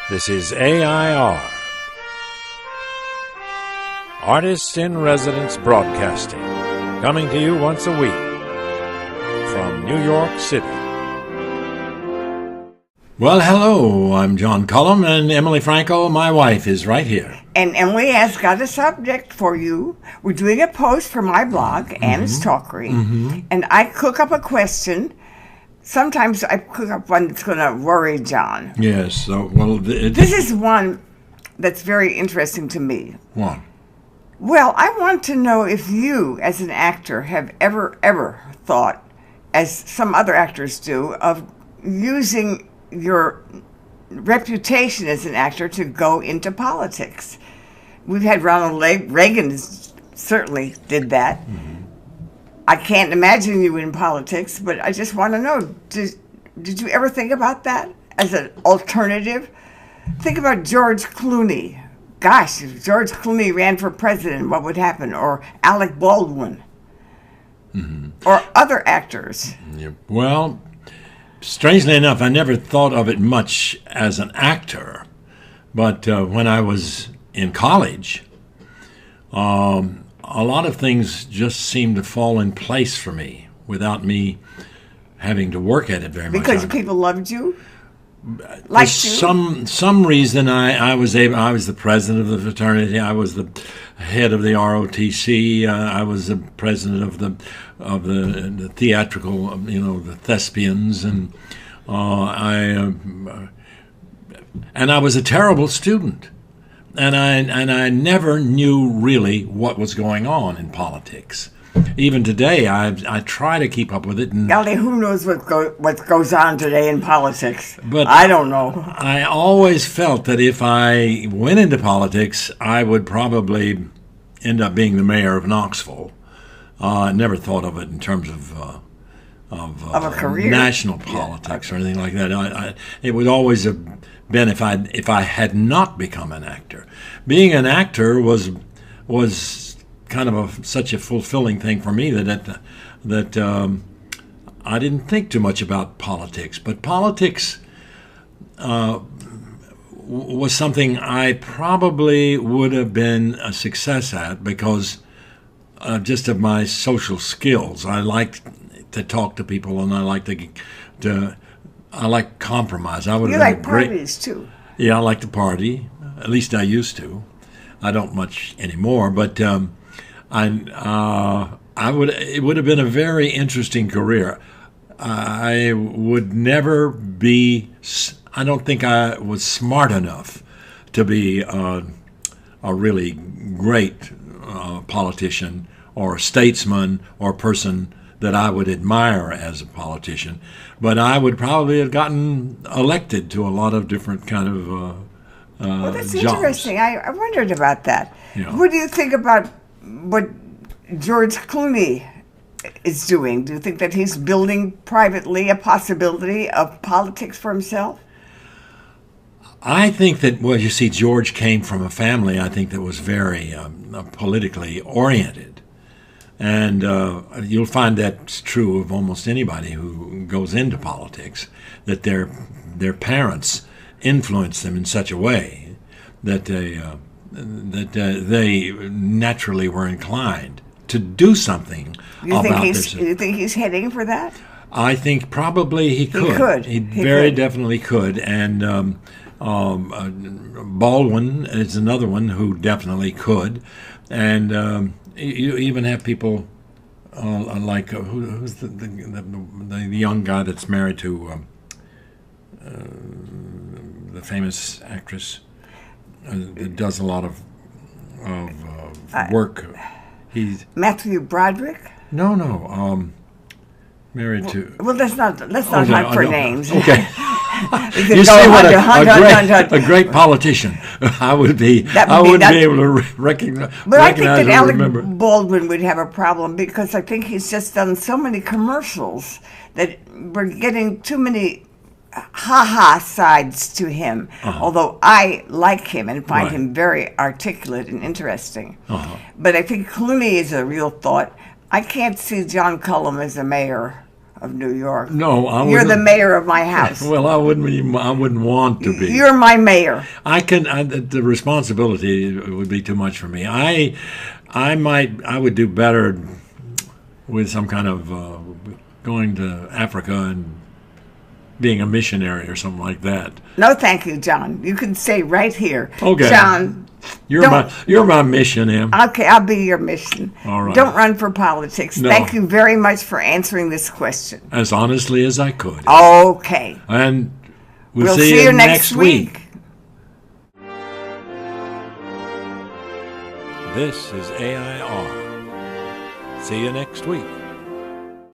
This is AI.R. Artists in Residence Broadcasting, coming to you once a week from New York City. Well, hello, I'm John Cullum, and Emily Franco, my wife, is right here. And Emily has got a subject for you. We're doing a post for my blog, Anna's Talkery, and I cook up a question. Sometimes I cook up one that's going to worry John. Yes, so, well... This is one that's very interesting to me. What? Well, I want to know if you, as an actor, have ever thought, as some other actors do, of using your reputation as an actor to go into politics. We've had Ronald Reagan certainly did that. I can't imagine you in politics, but I just want to know, did you ever think about that as an alternative? Think about George Clooney. Gosh, if George Clooney ran for president, what would happen? Or Alec Baldwin. Or other actors. Yeah. Well, strangely enough, I never thought of it much as an actor. But when I was in college, a lot of things just seemed to fall in place for me without me having to work at it very much. Because people loved you? Liked you? Some reason I was the president of the fraternity. I was the head of the ROTC. I was the president of the theatrical, the thespians, and I was a terrible student. And I never knew really what was going on in politics. Even today, I try to keep up with it. And golly, who knows what goes on today in politics? But I don't know. I always felt that if I went into politics, I would probably end up being the mayor of Knoxville. I never thought of it in terms of a career, national politics or anything like that. It would always have been if I had not become an actor. Being an actor was kind of such a fulfilling thing for me that I didn't think too much about politics. But politics was something I probably would have been a success at because just of my social skills. I liked to talk to people, and I like I like compromise. I would. You like parties too. Yeah, I like to party. At least I used to. I don't much anymore. But It would have been a very interesting career. I would never be. I don't think I was smart enough to be a really great politician or statesman or person that I would admire as a politician, but I would probably have gotten elected to a lot of different kind of well, that's jobs. Interesting. I wondered about that. Yeah. What do you think about what George Clooney is doing? Do you think that he's building privately a possibility of politics for himself? I think that, well, you see, George came from a family, I think, that was very politically oriented. And you'll find that's true of almost anybody who goes into politics, that their parents influence them in such a way that they naturally were inclined to do something about this. Do you think he's heading for that? I think probably he could. He very definitely could. And Baldwin is another one who definitely could. And you even have people like who's the young guy that's married to the famous actress that does a lot of work. He's Matthew Broderick. No. Married to. Well, let's not hunt for names. Okay. You see what a great politician I would be. I wouldn't be able to recognize. But I think that Alec Baldwin would have a problem because I think he's just done so many commercials that we're getting too many ha-ha sides to him. Although I like him and find him very articulate and interesting. But I think Clooney is a real thought. I can't see John Cullum as a mayor of New York. No, I You're the wouldn't. mayor of my house. Well, I wouldn't want to be. You're my mayor. The responsibility would be too much for me. I would do better with some kind of going to Africa and being a missionary or something like that. No, thank you, John. You can stay right here. Okay. John, You're my mission, Em. okay, I'll be your mission. All right. Don't run for politics. No. Thank you very much for answering this question. As honestly as I could. Okay. And We'll see you next week. This is AI.R. See you next week.